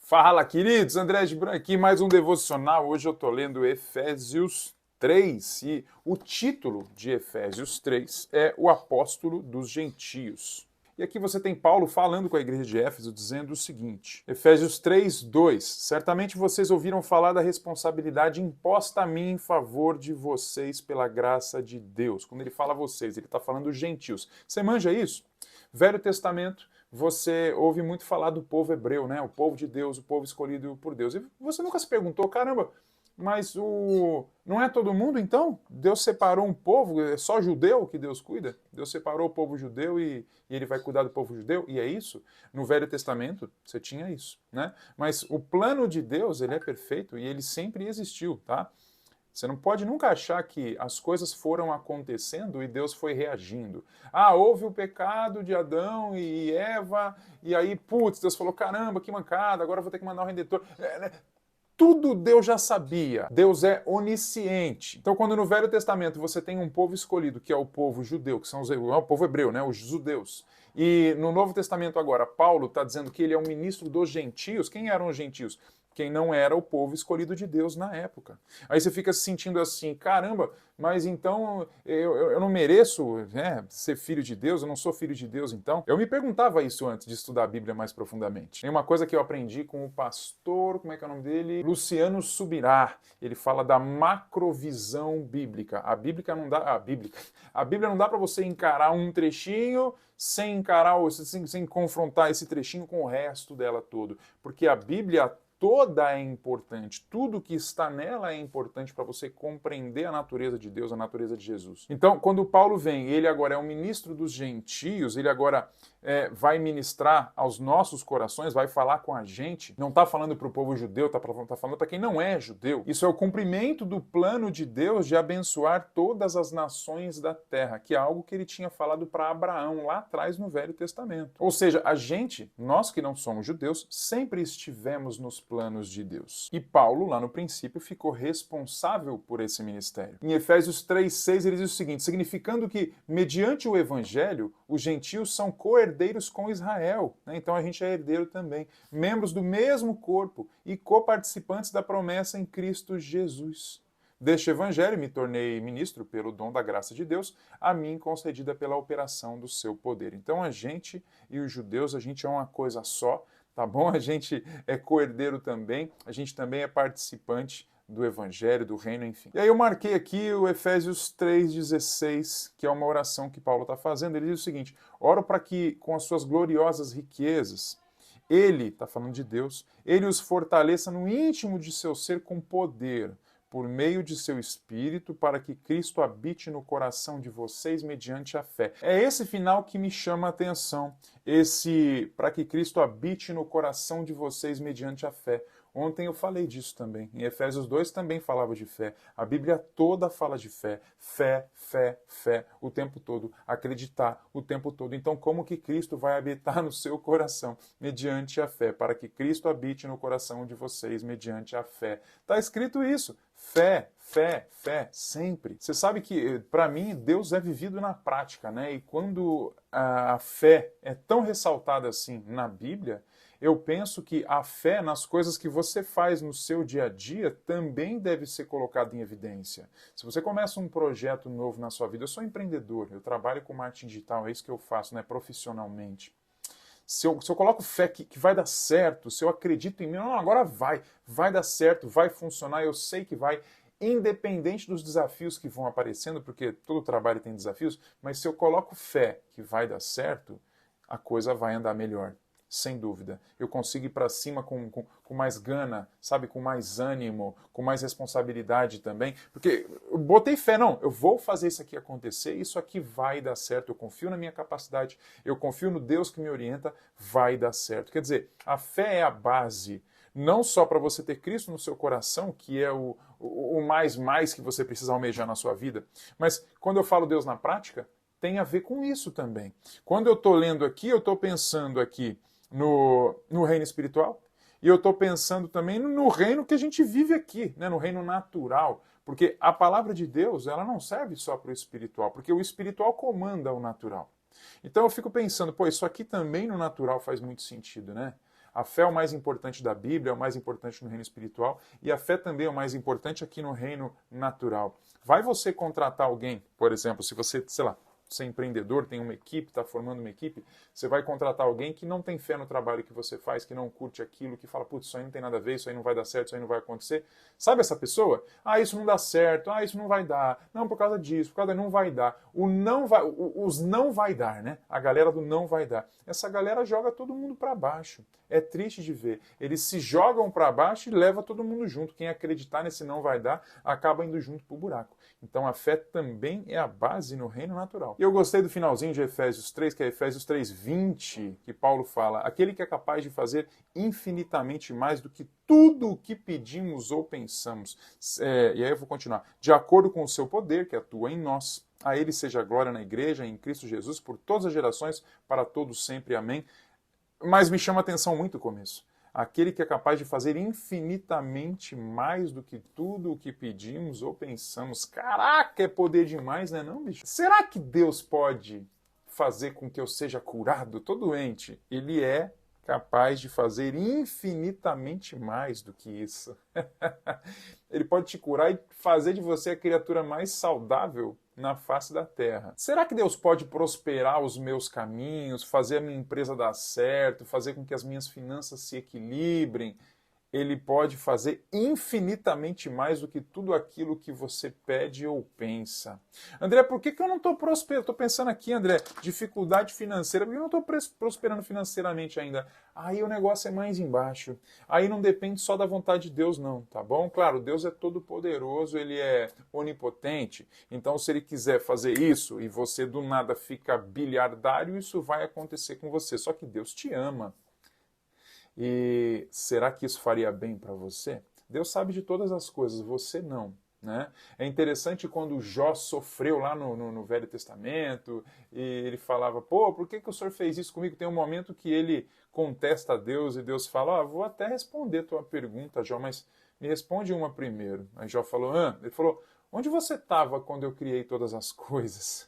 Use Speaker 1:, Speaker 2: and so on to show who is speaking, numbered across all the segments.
Speaker 1: Fala, queridos! André Gibran aqui, mais um devocional. Hoje eu estou lendo Efésios 3 e o título de Efésios 3 é O Apóstolo dos Gentios. E aqui você tem Paulo falando com a igreja de Éfeso, dizendo o seguinte, Efésios 3, 2. Certamente vocês ouviram falar da responsabilidade imposta a mim em favor de vocês pela graça de Deus. Quando ele fala vocês, ele está falando dos gentios. Você manja isso? Velho Testamento, você ouve muito falar do povo hebreu, né? O povo de Deus, o povo escolhido por Deus. E você nunca se perguntou, caramba, mas não é todo mundo então? Deus separou um povo, é só judeu que Deus cuida? Deus separou o povo judeu e ele vai cuidar do povo judeu? E é isso? No Velho Testamento você tinha isso, né? Mas o plano de Deus, ele é perfeito e ele sempre existiu, tá? Você não pode nunca achar que as coisas foram acontecendo e Deus foi reagindo. Ah, houve o pecado de Adão e Eva, e aí, putz, Deus falou, caramba, que mancada, agora eu vou ter que mandar um Redentor. Tudo Deus já sabia. Deus é onisciente. Então, quando no Velho Testamento você tem um povo escolhido, que é o povo judeu, que são o povo hebreu, né, os judeus, e no Novo Testamento agora, Paulo está dizendo que ele é um ministro dos gentios. Quem eram os gentios? Quem não era o povo escolhido de Deus na época. Aí você fica se sentindo assim, caramba, mas então eu não mereço, né, ser filho de Deus, eu não sou filho de Deus então? Eu me perguntava isso antes de estudar a Bíblia mais profundamente. Tem uma coisa que eu aprendi com o pastor, como é que é o nome dele? Luciano Subirá. Ele fala da macrovisão bíblica. A Bíblia não dá para você encarar um trechinho sem encarar, sem confrontar esse trechinho com o resto dela todo. Porque a Bíblia toda é importante, tudo que está nela é importante para você compreender a natureza de Deus, a natureza de Jesus. Então, quando Paulo vem, ele agora é um ministro dos gentios, ele agora vai ministrar aos nossos corações, vai falar com a gente, não está falando para o povo judeu, está falando para quem não é judeu. Isso é o cumprimento do plano de Deus de abençoar todas as nações da terra, que é algo que ele tinha falado para Abraão lá atrás no Velho Testamento. Ou seja, a gente, nós que não somos judeus, sempre estivemos nos planos de Deus. E Paulo, lá no princípio, ficou responsável por esse ministério. Em Efésios 3:6 ele diz o seguinte, significando que, mediante o evangelho, os gentios são co-herdeiros com Israel, né? Então a gente é herdeiro também, membros do mesmo corpo e coparticipantes da promessa em Cristo Jesus. Deste evangelho me tornei ministro pelo dom da graça de Deus, a mim concedida pela operação do seu poder. Então a gente e os judeus, a gente é uma coisa só, tá bom? A gente é co-herdeiro também, a gente também é participante do evangelho, do reino, enfim. E aí eu marquei aqui o Efésios 3,16, que é uma oração que Paulo está fazendo. Ele diz o seguinte, oro para que com as suas gloriosas riquezas, ele, está falando de Deus, ele os fortaleça no íntimo de seu ser com poder, por meio de seu Espírito, para que Cristo habite no coração de vocês mediante a fé. É esse final que me chama a atenção, para que Cristo habite no coração de vocês mediante a fé. Ontem eu falei disso também. Em Efésios 2 também falava de fé. A Bíblia toda fala de fé. Fé, fé, fé, o tempo todo. Acreditar o tempo todo. Então, como que Cristo vai habitar no seu coração? Mediante a fé. Para que Cristo habite no coração de vocês mediante a fé. Está escrito isso. Fé, fé, fé, sempre. Você sabe que, para mim, Deus é vivido na prática, né? E quando a fé é tão ressaltada assim na Bíblia, eu penso que a fé nas coisas que você faz no seu dia a dia também deve ser colocada em evidência. Se você começa um projeto novo na sua vida, eu sou empreendedor, eu trabalho com marketing digital, é isso que eu faço, né, profissionalmente. Se eu coloco fé que vai dar certo, se eu acredito em mim, não, agora vai dar certo, vai funcionar, eu sei que vai, independente dos desafios que vão aparecendo, porque todo trabalho tem desafios, mas se eu coloco fé que vai dar certo, a coisa vai andar melhor. Sem dúvida. Eu consigo ir para cima com mais gana, sabe? Com mais ânimo, com mais responsabilidade também. Porque eu botei fé, não, eu vou fazer isso aqui acontecer, isso aqui vai dar certo. Eu confio na minha capacidade, eu confio no Deus que me orienta, vai dar certo. Quer dizer, a fé é a base, não só para você ter Cristo no seu coração, que é o mais que você precisa almejar na sua vida, mas quando eu falo Deus na prática, tem a ver com isso também. Quando eu estou lendo aqui, eu estou pensando aqui no reino espiritual e eu estou pensando também no reino que a gente vive aqui, né, no reino natural, porque a palavra de Deus ela não serve só para o espiritual, porque o espiritual comanda o natural. Então eu fico pensando, pô, isso aqui também no natural faz muito sentido, né? A fé é o mais importante da Bíblia, é o mais importante no reino espiritual, e a fé também é o mais importante aqui no reino natural. Vai você contratar alguém, por exemplo, se você, sei lá, você é empreendedor, tem uma equipe, está formando uma equipe, você vai contratar alguém que não tem fé no trabalho que você faz, que não curte aquilo, que fala, putz, isso aí não tem nada a ver, isso aí não vai dar certo, isso aí não vai acontecer. Sabe essa pessoa? Ah, isso não dá certo, ah, isso não vai dar, não, por causa disso, por causa não vai dar. Os não vai dar, né? A galera do não vai dar. Essa galera joga todo mundo para baixo. É triste de ver. Eles se jogam para baixo e levam todo mundo junto. Quem acreditar nesse não vai dar, acaba indo junto pro buraco. Então a fé também é a base no reino natural. E eu gostei do finalzinho de Efésios 3, que é Efésios 3:20, que Paulo fala, aquele que é capaz de fazer infinitamente mais do que tudo o que pedimos ou pensamos. E aí eu vou continuar. De acordo com o seu poder, que atua em nós. A ele seja a glória na igreja, em Cristo Jesus, por todas as gerações, para todos sempre. Amém. Mas me chama a atenção muito o começo. Aquele que é capaz de fazer infinitamente mais do que tudo o que pedimos ou pensamos. Caraca, é poder demais, né não, bicho? Será que Deus pode fazer com que eu seja curado? Tô doente. Ele é capaz de fazer infinitamente mais do que isso. Ele pode te curar e fazer de você a criatura mais saudável na face da terra. Será que Deus pode prosperar os meus caminhos, fazer a minha empresa dar certo, fazer com que as minhas finanças se equilibrem? Ele pode fazer infinitamente mais do que tudo aquilo que você pede ou pensa. André, por que eu não estou prosperando? Estou pensando aqui, André, dificuldade financeira, por que eu não estou prosperando financeiramente ainda? Aí o negócio é mais embaixo. Aí não depende só da vontade de Deus, não, tá bom? Claro, Deus é todo poderoso, ele é onipotente. Então, se ele quiser fazer isso e você do nada fica bilhardário, isso vai acontecer com você. Só que Deus te ama. E será que isso faria bem para você? Deus sabe de todas as coisas, você não. Né? É interessante quando Jó sofreu lá no Velho Testamento e ele falava, pô, por que o senhor fez isso comigo? Tem um momento que ele contesta a Deus e Deus fala, vou até responder tua pergunta, Jó, mas me responde uma primeiro. Aí Jó falou, ele falou, onde você estava quando eu criei todas as coisas?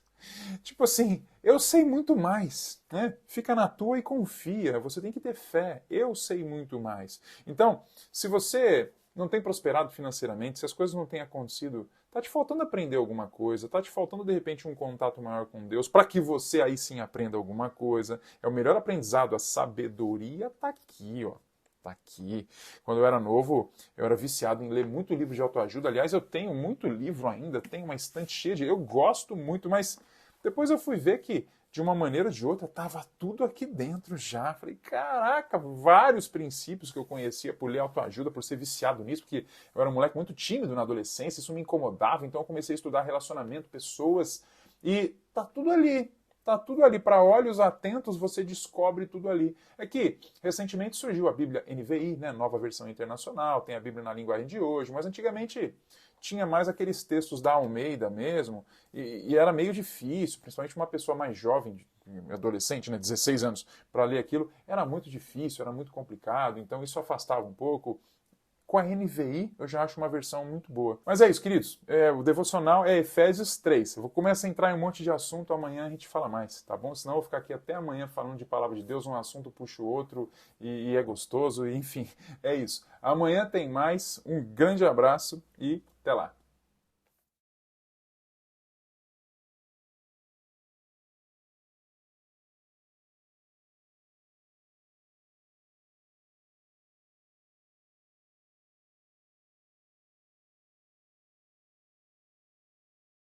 Speaker 1: Tipo assim, eu sei muito mais, né? Fica na tua e confia, você tem que ter fé, eu sei muito mais. Então, se você não tem prosperado financeiramente, se as coisas não têm acontecido, tá te faltando aprender alguma coisa, tá te faltando de repente um contato maior com Deus, para que você aí sim aprenda alguma coisa. É o melhor aprendizado, a sabedoria tá aqui, ó. Tá aqui. Quando eu era novo, eu era viciado em ler muito livro de autoajuda. Aliás, eu tenho muito livro ainda, tenho uma estante cheia de... Eu gosto muito, mas depois eu fui ver que, de uma maneira ou de outra, estava tudo aqui dentro já. Falei, caraca, vários princípios que eu conhecia por ler autoajuda, por ser viciado nisso, porque eu era um moleque muito tímido na adolescência, isso me incomodava, então eu comecei a estudar relacionamento, pessoas, e tá tudo ali. Tá tudo ali, para olhos atentos você descobre tudo ali. É que recentemente surgiu a Bíblia NVI, né, nova versão internacional, tem a Bíblia na linguagem de hoje, mas antigamente tinha mais aqueles textos da Almeida mesmo, e era meio difícil, principalmente uma pessoa mais jovem, adolescente, né, 16 anos, para ler aquilo, era muito difícil, era muito complicado, então isso afastava um pouco. Com a NVI, eu já acho uma versão muito boa. Mas é isso, queridos. O devocional é Efésios 3. Eu vou começar a entrar em um monte de assunto, amanhã a gente fala mais, tá bom? Senão eu vou ficar aqui até amanhã falando de palavra de Deus, um assunto puxa o outro e é gostoso, enfim, é isso. Amanhã tem mais, um grande abraço e até lá.